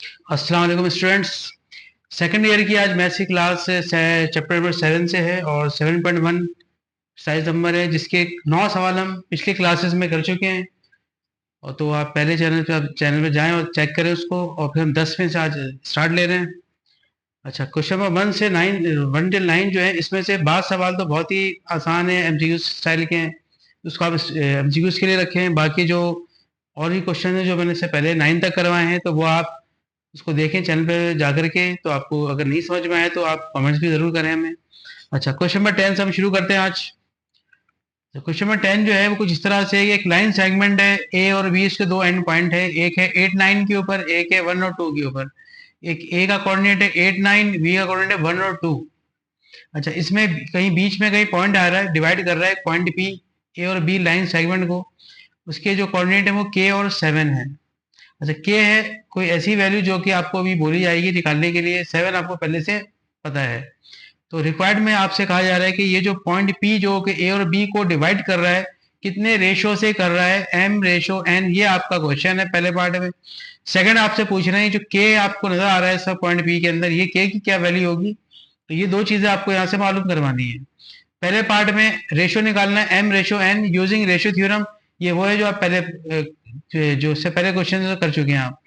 अस्सलाम वालेकुम students. Second year की आज मैथ्स की क्लास चैप्टर नंबर 7 से है और 7.1 साइज नंबर है, जिसके 9 सवाल हम पिछली क्लासेस में कर चुके हैं। और तो आप पहले चैनल पे जाएं और चेक करें उसको, और फिर हम 10 में से आज स्टार्ट ले रहे हैं। अच्छा, क्वेश्चन नंबर 1 से 9, 1 till 9 जो है, इसमें से 12 सवाल तो बहुत ही आसान है, एमसीक्यू स्टाइल के हैं, उसको आप एमसीक्यूज के लिए रखें हैं। बाकी जो और भी क्वेश्चन है जो मैंने से पहले 9 तक करवाए हैं, तो वो आप उसको देखें चैनल पे जाकर के। तो आपको अगर नहीं समझ में आए तो आप कमेंट्स भी जरूर करें हमें। अच्छा, क्वेश्चन नंबर 10 से हम शुरू करते हैं आज। तो क्वेश्चन नंबर 10 जो है वो कुछ इस तरह से है कि एक लाइन सेगमेंट है, ए और बी इसके दो एंड पॉइंट है, एक है 8 9 के ऊपर, एक है 1 और 2 के ऊपर। एक ए का कोऑर्डिनेट है 8 9, बी का कोऑर्डिनेट है 1 और 2। अच्छा, इसमें कहीं बीच में कहीं पॉइंट आ रहा है, डिवाइड कर रहा है पॉइंट पी ए और बी लाइन सेगमेंट को। उसके जो कोऑर्डिनेट है वो के और 7 है। अच्छा, के है कोई ऐसी वैल्यू जो कि आपको अभी बोली जाएगी निकालने के लिए, 7 आपको पहले से पता है। तो रिक्वायर्ड में आपसे कहा जा रहा है कि ये जो पॉइंट पी जो कि ए और बी को डिवाइड कर रहा है, कितने रेशो से कर रहा है, एम रेशो एन, ये आपका क्वेश्चन है पहले पार्ट में। सेकंड आपसे पूछ रहे हैं जो के आपको नजर आ रहा है सब पॉइंट पी के अंदर, ये के की क्या वैल्यू होगी। तो ये दो चीजें आपको यहाँ से मालूम करवानी है। पहले पार्ट में रेशो निकालना है, M ratio N using ratio theorem. ये वो है जो आप जो उससे पहले क्वेश्चन कर चुके हैं आप।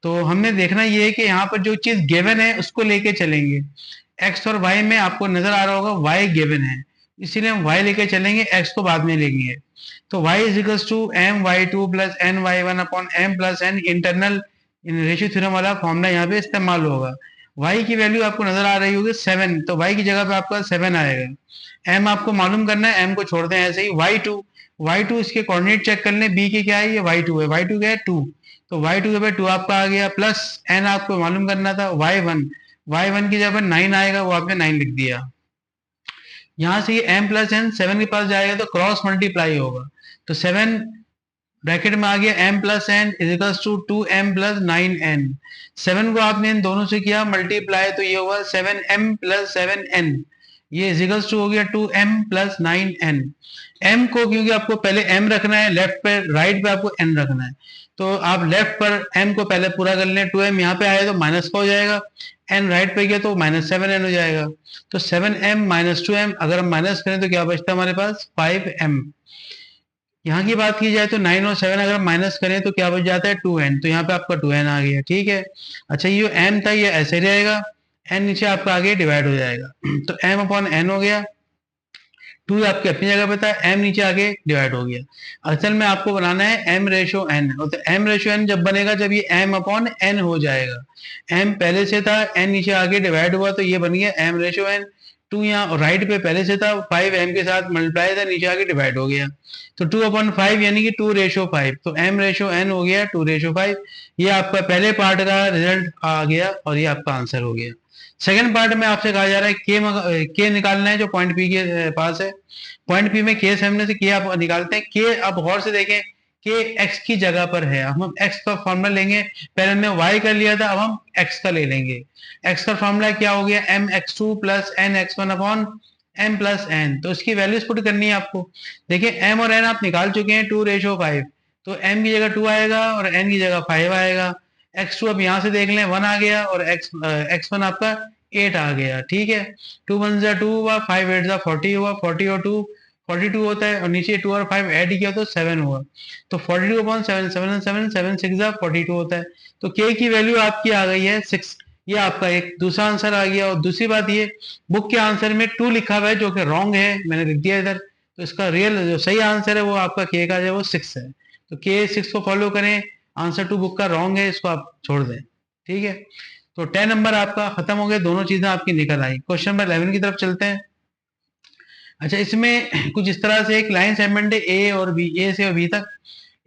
तो हमने देखना ये है कि यहाँ पर जो चीज गिवन है उसको लेके चलेंगे। एक्स और वाई में आपको नजर आ रहा होगा वाई गिवन है, इसीलिए हम वाई लेके चलेंगे, एक्स को बाद में लेंगे। तो Y is equals to M Y two plus N Y one upon M plus N, internal in ratio theorem वाला फॉर्मूला यहाँ पे इस्तेमाल होगा। वाई की वैल्यू आपको नजर आ रही होगी 7, तो वाई की जगह पे आपका 7 आएगा। एम आपको मालूम करना है, एम को छोड़ दें ऐसे ही। वाई टू इसके कोऑर्डिनेट चेक कर लें, बी के क्या है, ये वाई टू है, वाई टू क्या है 2। तो वाई टू के पे 2 आपका आ गया, प्लस एन आपको मालूम करना था वाई वन की जगह पर 9 आएगा, वो आपने 9 लिख दिया। यहाँ से ये m प्लस एन 7 के पास जाएगा तो क्रॉस मल्टीप्लाई होगा। तो 7 ब्रैकेट में आ गया m plus N is equals to 2m plus 9n। 7 को आपने इन दोनों से किया मल्टीप्लाई, तो ये होगा 7m प्लस 7n, ये इज इक्वल्स टू हो गया 2m प्लस 9n। m को क्योंकि आपको पहले m रखना है लेफ्ट पे, राइट पे आपको n रखना है, तो आप लेफ्ट पर m को पहले पूरा कर लें। 2m यहाँ पे आया तो माइनस का हो जाएगा, n राइट पे गया तो -7n हो जाएगा। तो 7m माइनस 2m अगर हम माइनस करें तो क्या बचता है हमारे पास 5m। यहाँ की बात की जाए तो 9 और 7 अगर माइनस करें तो क्या बच जाता है 2n, तो यहाँ पे आपका 2n आ गया, ठीक है। अच्छा, ये जो m था ये ऐसे रहेगा, n नीचे आपका आगे डिवाइड हो जाएगा तो m अपॉन n हो गया। 2 आपके अपनी जगह पे था, m नीचे आगे डिवाइड हो गया। असल में आपको बनाना है m रेशो n, तो m रेशो n जब बनेगा जब ये m अपॉन n हो जाएगा। m पहले से था, n नीचे आगे डिवाइड हुआ तो ये बन गया m रेशो n। 2 यहाँ राइट पे पहले से था, 5 m के साथ मल्टीप्लाई था, नीचे आगे डिवाइड हो गया। तो 2 अपॉन 5 यानी कि 2/5, तो m रेशो n हो गया 2/5। ये आपका पहले पार्ट का रिजल्ट आ गया और ये आपका आंसर हो गया। सेकंड पार्ट में आपसे कहा जा रहा है के निकालना है जो पॉइंट पी के पास है। पॉइंट पी में के सामने से के आप निकालते हैं। के आप गौर से देखें, के एक्स की जगह पर है, हम एक्स का फॉर्मूला लेंगे। पहले हमने वाई कर लिया था, अब हम एक्स का ले लेंगे। एक्स का फॉर्मूला क्या हो गया, M X two plus N X one upon M plus N. तो इसकी वैल्यूज पुट करनी है आपको। देखिए एम और एन आप निकाल चुके हैं 2/5, तो एम की जगह 2 आएगा और एन की जगह 5 आएगा। x2 अब यहाँ से देख लें 1 आ गया और x1 आपका 8 आ गया, ठीक है। 2 1 जा 2 हुआ, 5 8 जा 40 हुआ, 40 और 2 42 होता है, और नीचे 2 और 5 ऐड किया तो 7 हुआ। तो 42 अपॉन 7, 7 7 7 6 जा 42 होता है। तो k की वैल्यू आपकी आ गई है 6। ये आपका एक दूसरा आंसर आ गया। और दूसरी बात ये, बुक के आंसर में 2 लिखा हुआ है जो कि रॉन्ग है, मैंने लिख दिया इधर। तो इसका रियल जो सही आंसर है वो आपका k का जो है वो 6 है। तो k 6 को फॉलो करें, आंसर 2 बुक का रॉन्ग है, इसको आप छोड़ दें, ठीक है। तो 10 नंबर आपका खत्म हो गया, दोनों चीजें आपकी निकल आई। क्वेश्चन नंबर 11 की तरफ चलते हैं। अच्छा, इसमें कुछ इस तरह से एक लाइन सेगमेंट है ए और बी, ए से और बी तक।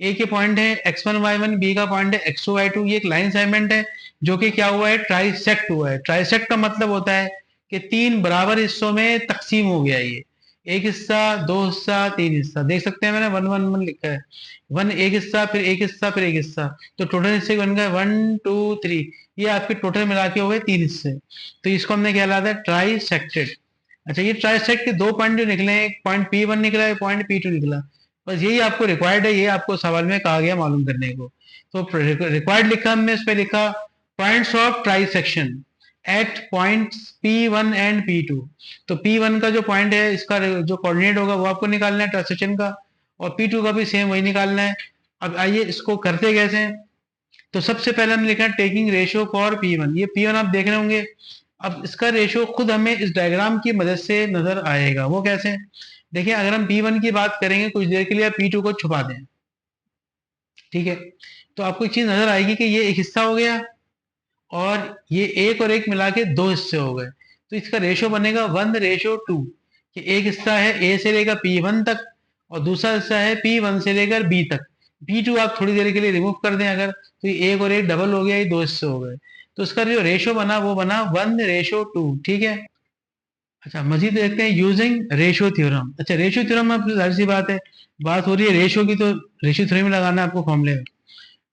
ए के पॉइंट है x1 y1, बी का पॉइंट है x2 y2। ये एक लाइन सेगमेंट है जो कि क्या हुआ है, ट्राइसेक्ट हुआ है। ट्राइसेक्ट का मतलब होता है कि 3 बराबर हिस्सों में तकसीम हो गया। ये एक हिस्सा, 2 हिस्सा, 3 हिस्सा, देख सकते हैं मैंने 1 1 1 लिखा है। 1 एक हिस्सा, फिर एक हिस्सा, फिर एक हिस्सा, तो टोटल हिस्से बन गए 1 2 3। ये आपके टोटल मिला के हो गए 3 हिस्से, तो इसको हमने क्या कहलाता है, ट्राइसेक्टेड। अच्छा, ये ट्राइसेक्ट के 2 पॉइंट जो निकले हैं, एक पॉइंट P1 निकला है, पॉइंट P2 निकला। बस यही आपको रिक्वायर्ड है, ये आपको सवाल में कहा गया मालूम करने को। तो रिक्वायर्ड लिखा हमने, इस पे लिखा points of trisection at points P1 and P2। तो P1 का जो पॉइंट है, इसका जो कोऑर्डिनेट होगा वो आपको निकालना है ट्राइसेक्शन का, और P2 का भी सेम वही निकालना है। अब आइए इसको करते कैसे हैं। तो सबसे पहले हमने लिखा टेकिंग रेशियो फॉर P1, ये P1 आप देख रहे होंगे। अब इसका रेशियो खुद हमें इस डायग्राम की मदद से नजर आएगा। वो कैसे? देखिए, अगर हम P1 की बात करेंगे कुछ देर के लिए, P2 को छुपा दें, ठीक है, तो आपको एक चीज नजर आएगी कि ये एक हिस्सा हो गया और ये एक और एक मिला के दो हिस्से हो गए। तो इसका रेशियो बनेगा 1:2 कि एक हिस्सा है ए से लेकर P1 तक और दूसरा हिस्सा है P1 से लेकर B तक। P2 आप थोड़ी देर के लिए रिमूव कर दें अगर, तो ये एक और एक डबल हो गया, ये दो हिस्से हो गए। तो इसका जो रेशियो बना वो बना 1:2, ठीक है। अच्छा, मजीद देखते हैं यूजिंग रेशियो थ्योरम। अच्छा, रेशियो थ्योरम में जाहिर सी बात है, बात हो रही है रेशियो की, तो रेशियो थ्योरम लगाना है आपको फॉर्मूले में।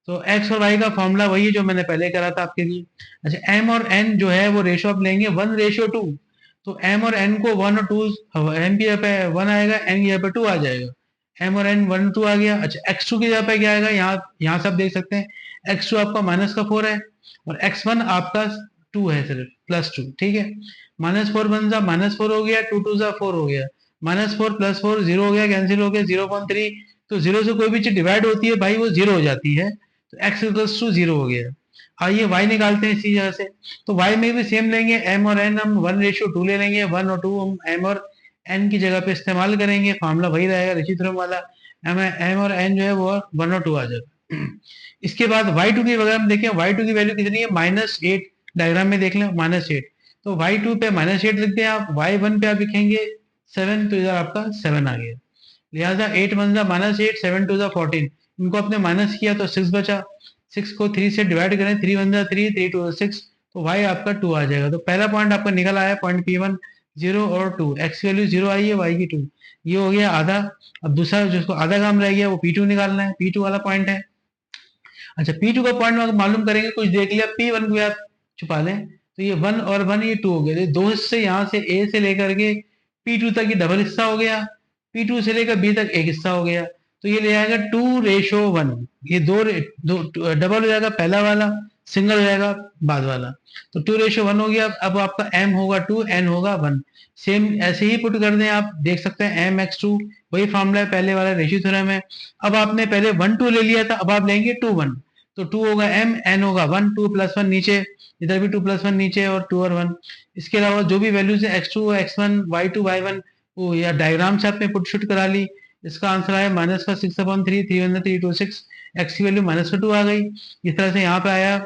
तो एक्स और वाई का फॉर्मूला वही है जो मैंने पहले करा था आपके लिए। अच्छा, एम और एन जो है वो रेशियो आप लेंगे 1:2। तो एम और एन को 1 और 2, एम की जगह पे 1 आएगा, एन की जगह पे 2 आ जाएगा। एम और एन 1 2 आ गया। अच्छा, x2 की जगह पे क्या आएगा, यहाँ से आप देख सकते हैं x2 आपका -4 है और x1 आपका 2 है, सिर्फ +2, ठीक है। -4 बन जा -4 हो गया, 2 2 जा 4 हो गया, -4 +4 0 हो गया, कैंसिल हो गया, 0.3। तो 0 से कोई भी चीज डिवाइड होती है भाई वो 0 हो जाती है, तो x = 0 हो गया। आइए y निकालते हैं इसी जगह से। तो y में भी सेम लेंगे, m और n हम 1:2 ले लेंगे, 1 और 2 हम m और n की जगह पे इस्तेमाल करेंगे, फार्मूला वही रहेगा रेशियो थ्योरम वाला। m और n जो है वो 1 और 2 आ जाएगा। इसके बाद y2 की वगैरह हम देखें, y2 की वैल्यू कितनी है, -8। डायग्राम में देख लें, -8। तो y2 पे -8 लिखते हैं आप, y1 पे आप लिखेंगे 7, तो इधर आपका 7 आ गया। लिहाजा 8 1 -8, 7 2 14, इनको आपने माइनस किया तो 6 बचा। 6 को 3 से डिवाइड करें, 3 1 3, 3 2 6, तो y आपका 2 आ जाएगा। तो पहला पॉइंट आपका निकल आया, पॉइंट P1 0 और 2, x की वैल्यू 0 आई है, y की 2, ये हो गया आधा। अब दूसरा जिसको आधा काम रह गया वो P2 निकालना है, P2 वाला पॉइंट है। अच्छा, P2 का पॉइंट मालूम करेंगे, कुछ देख लिया, P1 को आप छुपा लें, तो ये 1 और 1 ये 2 हो गए, दो हिस्से यहाँ से A से लेकर के P2 तक ये डबल हिस्सा हो गया, P2 से लेकर B तक एक हिस्सा हो गया। तो ये ले आएगा 2:1, ये दो डबल हो जाएगा, पहला वाला सिंगल हो जाएगा बाद वाला। तो 2:1 हो गया। अब आपका m होगा 2, n होगा 1। सेम ऐसे ही पुट कर दें, आप देख सकते हैं mx2 वही फॉर्मूला है, पहले वाला रेशियो थ्योरम है। अब आपने पहले 1 2 ले लिया था, अब आप लेंगे 2 1। तो 2 होगा m, n होगा 1, 2 + 1 नीचे, इधर भी 2 + 1 नीचे और 2 और 1। इसके अलावा जो भी वैल्यूज है x2 x1 y2 y1 वो या डायग्राम से आपने पुट शुट करा ली। इसका आंसर आया -6/3, 3 1 3 2 6, x की वैल्यू -2 आ गई। इस तरह से यहाँ पे आया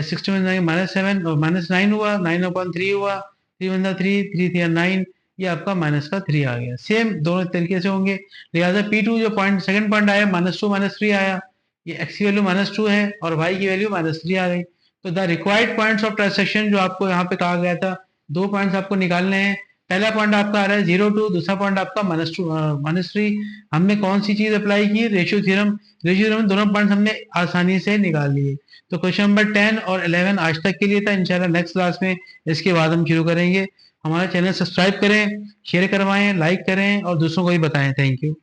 60 में -7 और -9 हुआ, 9/3 हुआ, 3 1 3, 3 3 9, ये आपका -3 आ गया। सेम दोनों तरीके से होंगे। लिहाजा P2 जो पॉइंट सेकंड पॉइंट आया -2 -3 आया, ये x की वैल्यू -2 है और y की वैल्यू -3 आ गई। तो the required points of transaction जो आपको यहाँ पे कहा गया था, दो पॉइंट्स आपको निकालने हैं। पहला पॉइंट आपका आ रहा है 0 2, दूसरा पॉइंट आपका -3। हमने कौन सी चीज अप्लाई की, रेशियो थ्योरम। रेशियो थ्योरम दोनों पॉइंट्स हमने आसानी से निकाल लिए। तो क्वेश्चन नंबर 10 और 11 आज तक के लिए था। इंशाल्लाह नेक्स्ट क्लास में इसके बाद हम शुरू करेंगे। हमारा चैनल सब्सक्राइब करें, शेयर करवाएं, लाइक करें और दूसरों को भी बताएं। Thank you.